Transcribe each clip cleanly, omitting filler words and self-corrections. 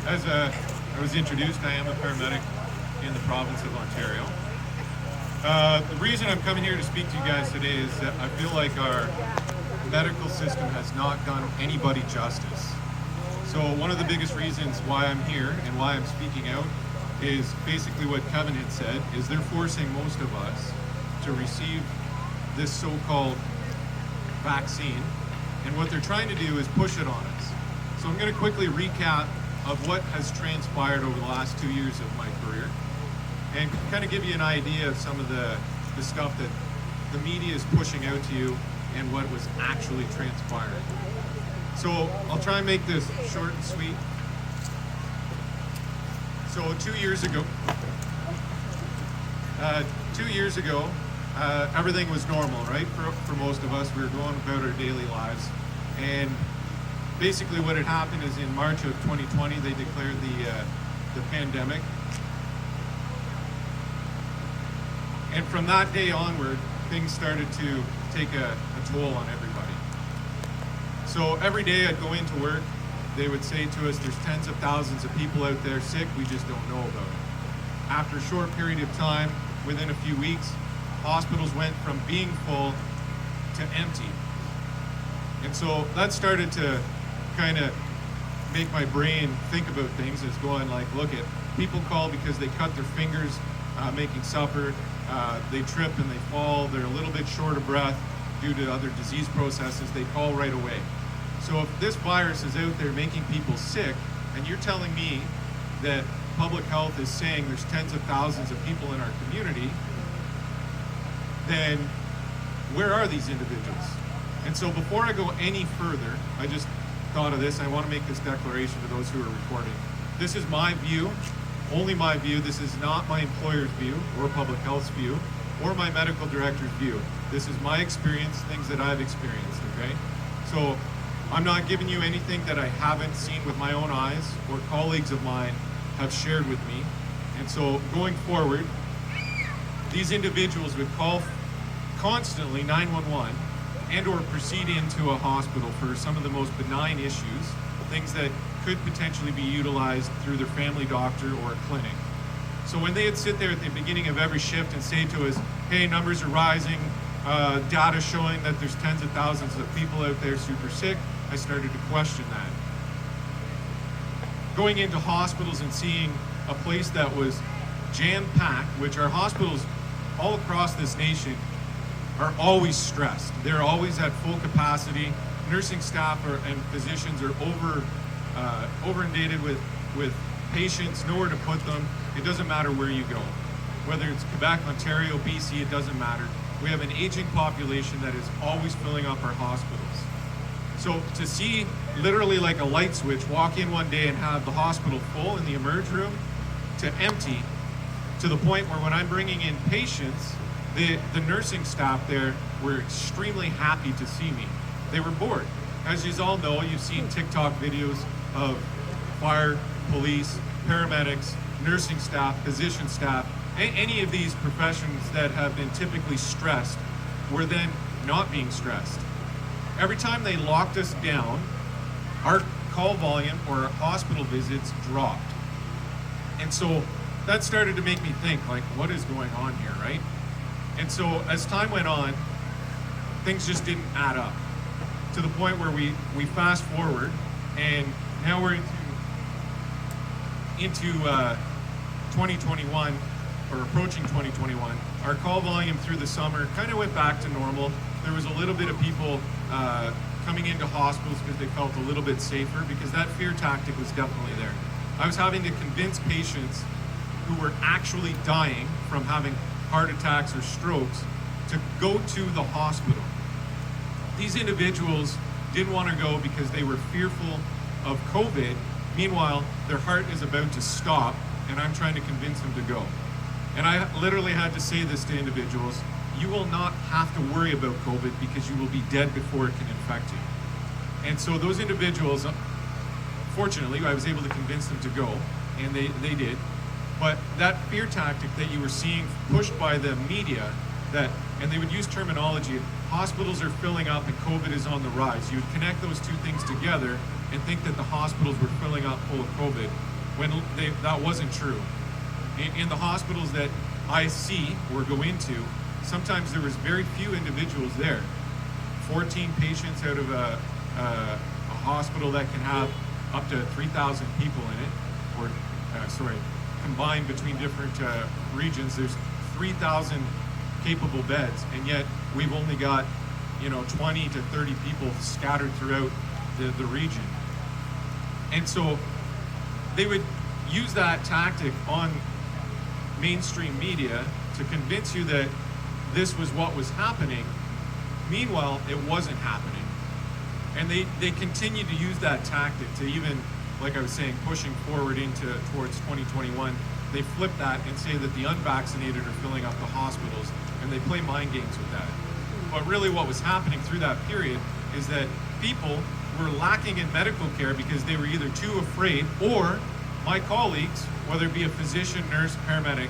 As I was introduced, I am a paramedic in the province of Ontario. The reason I'm coming here to speak to you guys today is that I feel like our medical system has not done anybody justice. So one of the biggest reasons why I'm here and why I'm speaking out is basically what Kevin had said, is they're forcing most of us to receive this so-called vaccine, and what they're trying to do is push it on us. So I'm going to quickly recap of what has transpired over the last 2 years of my career and kind of give you an idea of some of the stuff that the media is pushing out to you and what was actually transpiring. So I'll try and make this short and sweet. So 2 years ago, everything was normal, right? For most of us, we were going about our daily lives. And basically what had happened is in March of 2020, they declared the pandemic. And from that day onward, things started to take a toll on everybody. So every day I'd go into work, they would say to us, there's tens of thousands of people out there sick, we just don't know about it. After a short period of time, within a few weeks, hospitals went from being full to empty. And so that started to kind of make my brain think about things as going like, look at people call because they cut their fingers making supper, they trip and they fall, they're a little bit short of breath due to other disease processes, they call right away. So if this virus is out there making people sick, and you're telling me that public health is saying there's tens of thousands of people in our community, then where are these individuals? And so before I go any further, I just thought of this. I want to make this declaration to those who are recording. This is my view, only my view. This is not my employer's view or public health's view or my medical director's view. This is my experience, things that I've experienced, okay? So I'm not giving you anything that I haven't seen with my own eyes or colleagues of mine have shared with me. And so going forward, these individuals would call constantly 911 and or proceed into a hospital for some of the most benign issues, things that could potentially be utilized through their family doctor or a clinic. So when they'd sit there at the beginning of every shift and say to us, hey, numbers are rising, data showing that there's tens of thousands of people out there super sick, I started to question that. Going into hospitals and seeing a place that was jam-packed, which our hospitals all across this nation are always stressed. They're always at full capacity. Nursing staff and physicians are inundated with patients, nowhere to put them. It doesn't matter where you go. Whether it's Quebec, Ontario, BC, it doesn't matter. We have an aging population that is always filling up our hospitals. So to see literally like a light switch walk in one day and have the hospital full in the emerge room to empty, to the point where when I'm bringing in patients, the nursing staff there were extremely happy to see me. They were bored. As you all know, you've seen TikTok videos of fire, police, paramedics, nursing staff, physician staff, any of these professions that have been typically stressed were then not being stressed. Every time they locked us down, our call volume or our hospital visits dropped. And so that started to make me think, like, what is going on here, right? And so as time went on, things just didn't add up to the point where we fast forward, and now we're into 2021, or approaching 2021. Our call volume through the summer kind of went back to normal. There was a little bit of people coming into hospitals because they felt a little bit safer, because that fear tactic was definitely there. I was having to convince patients who were actually dying from having heart attacks or strokes to go to the hospital. These individuals didn't want to go because they were fearful of COVID. Meanwhile, their heart is about to stop, and I'm trying to convince them to go. And I literally had to say this to individuals: you will not have to worry about COVID because you will be dead before it can infect you. And so those individuals, fortunately, I was able to convince them to go, and they did. But that fear tactic that you were seeing pushed by the media, and they would use terminology, hospitals are filling up and COVID is on the rise. You would connect those two things together and think that the hospitals were filling up full of COVID. when that wasn't true. In the hospitals that I see or go into, sometimes there was very few individuals there. 14 patients out of a hospital that can have up to 3,000 people in it, or combined between different regions, there's 3,000 capable beds, and yet we've only got 20 to 30 people scattered throughout the region. And so they would use that tactic on mainstream media to convince you that this was what was happening. Meanwhile, it wasn't happening. And they continued to use that tactic to even, like I was saying, pushing forward towards 2021. They flip that and say that the unvaccinated are filling up the hospitals, and they play mind games with that. But really what was happening through that period is that people were lacking in medical care because they were either too afraid, or my colleagues, whether it be a physician, nurse, paramedic,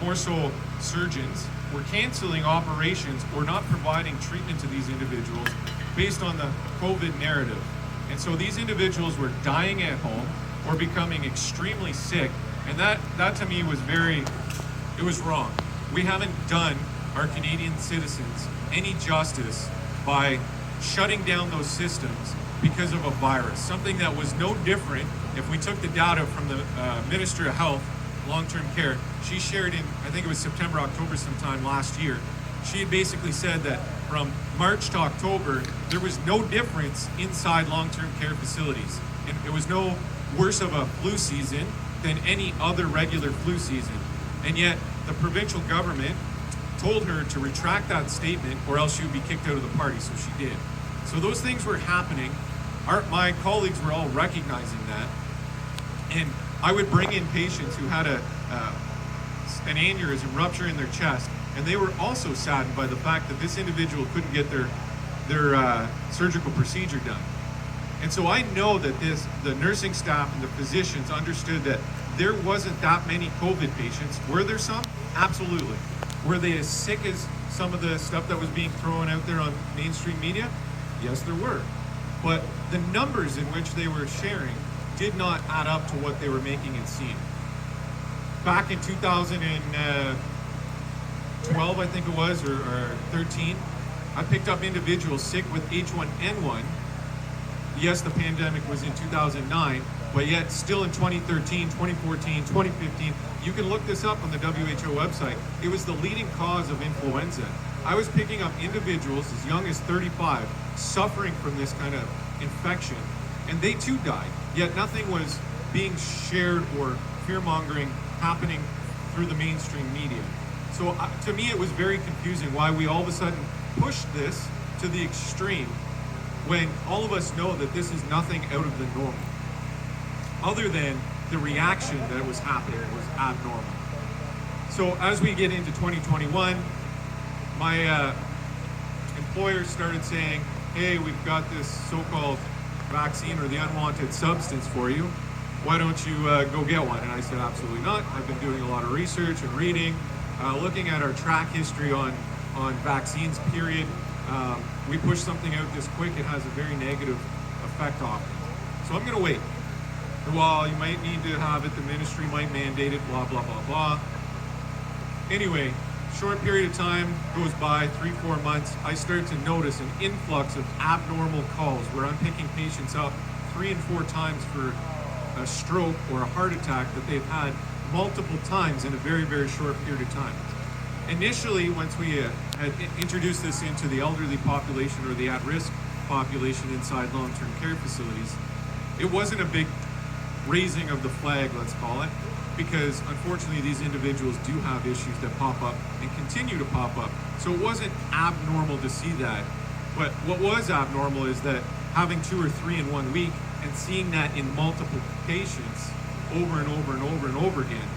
more so surgeons, were canceling operations or not providing treatment to these individuals based on the COVID narrative. And so these individuals were dying at home or becoming extremely sick, and that to me was it was wrong. We haven't done our Canadian citizens any justice by shutting down those systems because of a virus, something that was no different. If we took the data from the Minister of Health, long-term care, she shared in, I think it was September, October sometime last year, she had basically said that from March to October, there was no difference inside long-term care facilities. And it was no worse of a flu season than any other regular flu season. And yet the provincial government told her to retract that statement or else she would be kicked out of the party, so she did. So those things were happening. My colleagues were all recognizing that. And I would bring in patients who had an aneurysm rupture in their chest, and they were also saddened by the fact that this individual couldn't get their surgical procedure done. And so I know that the nursing staff and the physicians understood that there wasn't that many COVID patients. Were there some? Absolutely. Were they as sick as some of the stuff that was being thrown out there on mainstream media? Yes, there were. But the numbers in which they were sharing did not add up to what they were making it seem. Back in 2012, I think it was, or 13, I picked up individuals sick with H1N1. Yes, the pandemic was in 2009, but yet still in 2013, 2014, 2015, you can look this up on the WHO website. It was the leading cause of influenza. I was picking up individuals as young as 35 suffering from this kind of infection, and they too died. Yet nothing was being shared or fear-mongering happening through the mainstream media. So to me, it was very confusing why we all of a sudden pushed this to the extreme when all of us know that this is nothing out of the normal, other than the reaction that was happening was abnormal. So as we get into 2021, my employer started saying, hey, we've got this so-called vaccine or the unwanted substance for you. Why don't you go get one? And I said, absolutely not. I've been doing a lot of research and reading, looking at our track history on vaccines, period. We push something out this quick, it has a very negative effect off it. So I'm gonna wait. Well, you might need to have it, the ministry might mandate it, blah, blah, blah, blah. Anyway, short period of time goes by, 3-4 months, I start to notice an influx of abnormal calls where I'm picking patients up 3 and 4 times for a stroke or a heart attack that they've had multiple times in a very, very short period of time. Initially, once we had introduced this into the elderly population or the at-risk population inside long-term care facilities, it wasn't a big raising of the flag, let's call it, because unfortunately these individuals do have issues that pop up and continue to pop up. So it wasn't abnormal to see that. But what was abnormal is that having 2 or 3 in 1 week and seeing that in multiple patients over and over and over and over again,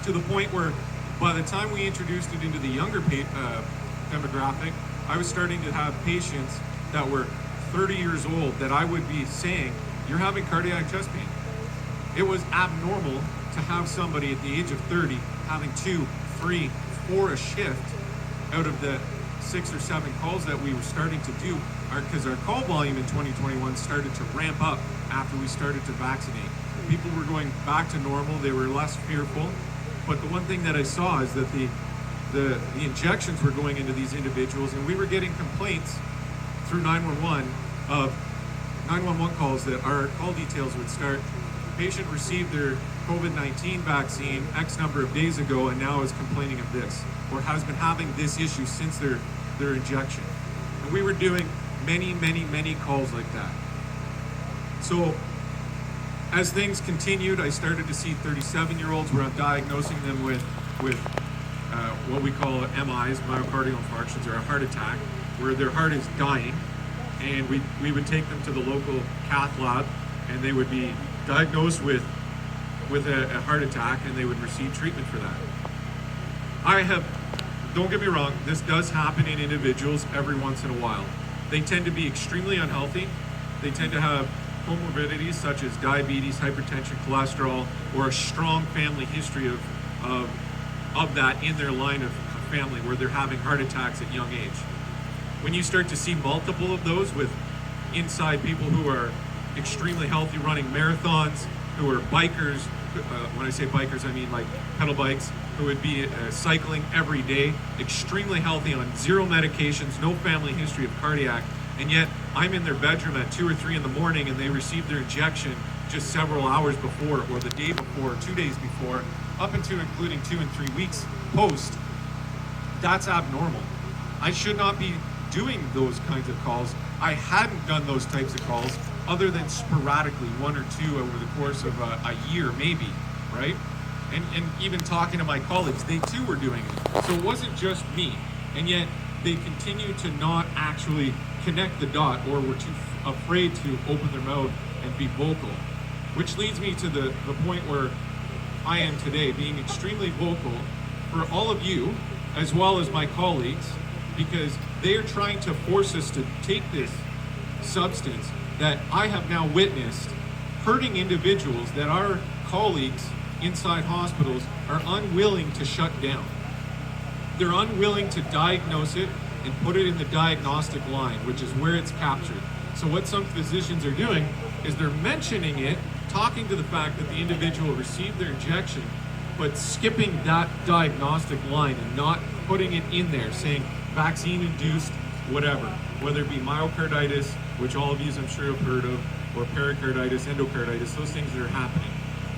to the point where by the time we introduced it into the younger demographic, I was starting to have patients that were 30 years old that I would be saying, you're having cardiac chest pain. It was abnormal to have somebody at the age of 30 having 2, 3, 4 a shift out of the 6 or 7 calls that we were starting to do, because our call volume in 2021 started to ramp up after we started to vaccinate. people were going back to normal. They were less fearful. But the one thing that I saw is that the injections were going into these individuals, and we were getting complaints through 911 of 911 calls that our call details would start. Patient received their COVID-19 vaccine X number of days ago and now is complaining of this, or has been having this issue since their injection. And we were doing many calls like that. So as things continued, I started to see 37-year-olds where I'm diagnosing them with what we call MIs, myocardial infarctions, or a heart attack, where their heart is dying. And we would take them to the local cath lab, and they would be diagnosed with a heart attack, and they would receive treatment for that. Don't get me wrong, this does happen in individuals every once in a while. They tend to be extremely unhealthy. They tend to have comorbidities such as diabetes, hypertension, cholesterol, or a strong family history of that in their line of family where they're having heart attacks at young age. When you start to see multiple of those with inside people who are extremely healthy, running marathons, who are bikers, when I say bikers, I mean like pedal bikes, who would be cycling every day, extremely healthy on zero medications, no family history of cardiac, and yet I'm in their bedroom at 2 or 3 in the morning and they received their injection just several hours before, or the day before, or 2 days before, up into including 2 and 3 weeks post. That's abnormal. I should not be doing those kinds of calls. I hadn't done those types of calls other than sporadically, 1 or 2 over the course of a year maybe, right? And even talking to my colleagues, they too were doing it. So it wasn't just me, and yet they continue to not actually connect the dot, or were too afraid to open their mouth and be vocal, which leads me to the point where I am today, being extremely vocal for all of you as well as my colleagues, because they are trying to force us to take this substance that I have now witnessed hurting individuals that our colleagues inside hospitals are unwilling to shut down. They're unwilling to diagnose it and put it in the diagnostic line, which is where it's captured. So what some physicians are doing is they're mentioning it, talking to the fact that the individual received their injection, but skipping that diagnostic line and not putting it in there, saying vaccine-induced whatever, whether it be myocarditis, which all of you I'm sure have heard of, or pericarditis, endocarditis, those things that are happening.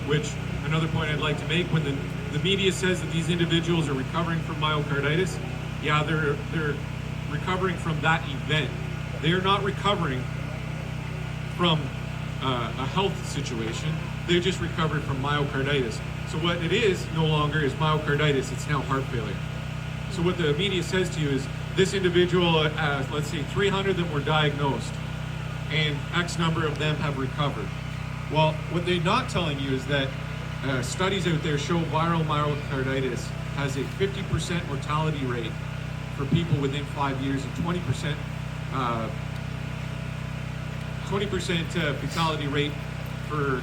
Which, another point I'd like to make, when the media says that these individuals are recovering from myocarditis, yeah, they're recovering from that event. They're not recovering from a health situation. They're just recovering from myocarditis. So what it is no longer is myocarditis, it's now heart failure. So what the media says to you is, this individual, let's say 300 of them were diagnosed, and X number of them have recovered. Well, what they're not telling you is that studies out there show viral myocarditis has a 50% mortality rate for people within 5 years, and 20% fatality rate for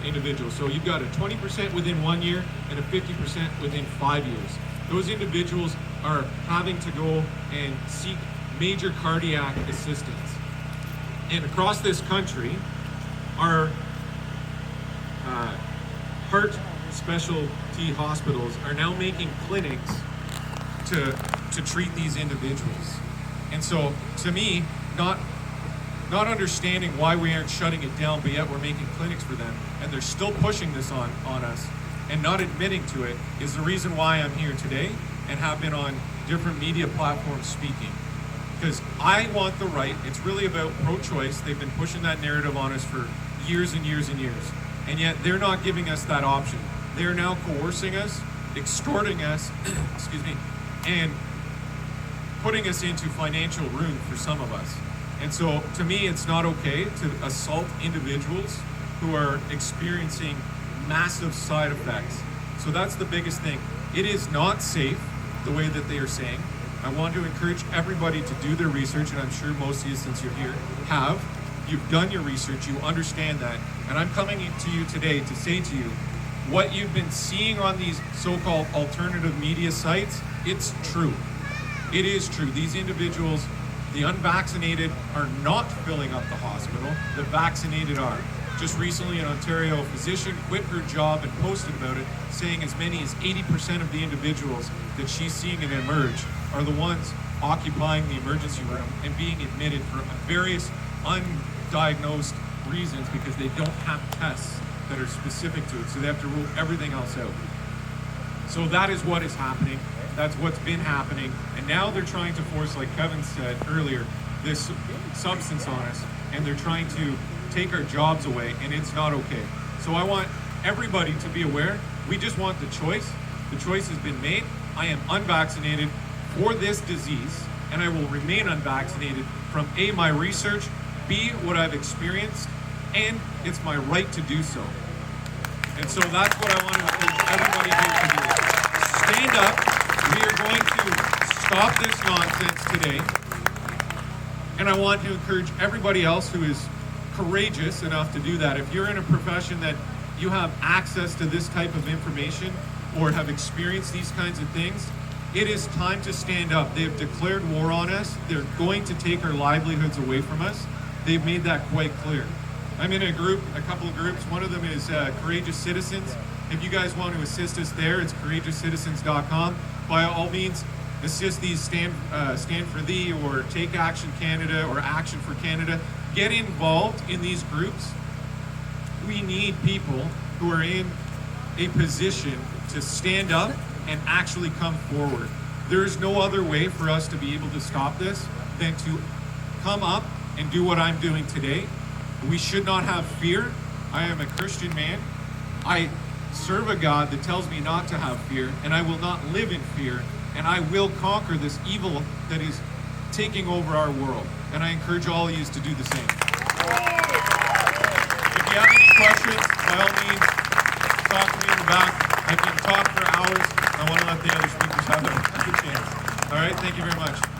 individuals. So you've got a 20% within 1 year and a 50% within 5 years. Those individuals are having to go and seek major cardiac assistance. And across this country, our heart specialty hospitals are now making clinics to treat these individuals. And so, to me, not understanding why we aren't shutting it down, but yet we're making clinics for them, and they're still pushing this on us and not admitting to it, is the reason why I'm here today and have been on different media platforms speaking. Because I want the right. It's really about pro-choice. They've been pushing that narrative on us for years and years and years. And yet they're not giving us that option. They're now coercing us, extorting us, excuse me, and putting us into financial ruin for some of us. And so to me, it's not okay to assault individuals who are experiencing massive side effects. So that's the biggest thing. It is not safe the way that they are saying. I want to encourage everybody to do their research, and I'm sure most of you, since you're here, have. You've done your research, you understand that. And I'm coming to you today to say to you, what you've been seeing on these so-called alternative media sites, it's true. It is true. These individuals, the unvaccinated, are not filling up the hospital. The vaccinated are. Just recently, an Ontario physician quit her job and posted about it, saying as many as 80% of the individuals that she's seeing in Emerge are the ones occupying the emergency room and being admitted for various undiagnosed reasons because they don't have tests that are specific to it, so they have to rule everything else out. So that is what is happening. That's what's been happening. And now they're trying to force, like Kevin said earlier, this substance on us, and they're trying to take our jobs away, and it's not okay. So I want everybody to be aware. We just want the choice. The choice has been made. I am unvaccinated for this disease, and I will remain unvaccinated from A, my research, B, what I've experienced, and it's my right to do so. And so that's what I want to encourage everybody here to do. Stand up. We are going to stop this nonsense today. And I want to encourage everybody else who is courageous enough to do that. If you're in a profession that you have access to this type of information or have experienced these kinds of things, it is time to stand up. They have declared war on us. They're going to take our livelihoods away from us. They've made that quite clear. I'm in a couple of groups. One of them is Courageous Citizens. If you guys want to assist us there, it's courageouscitizens.com. By all means, assist these Stand For Thee or Take Action Canada or Action for Canada. Get involved in these groups. We need people who are in a position to stand up and actually come forward. There is no other way for us to be able to stop this than to come up and do what I'm doing today. We should not have fear. I am a Christian man. I serve a God that tells me not to have fear, and I will not live in fear, and I will conquer this evil that is taking over our world. And I encourage all of you to do the same. If you have any questions, by all means, talk to me in the back. I can talk for hours. I want to let the other speakers have a chance. All right, thank you very much.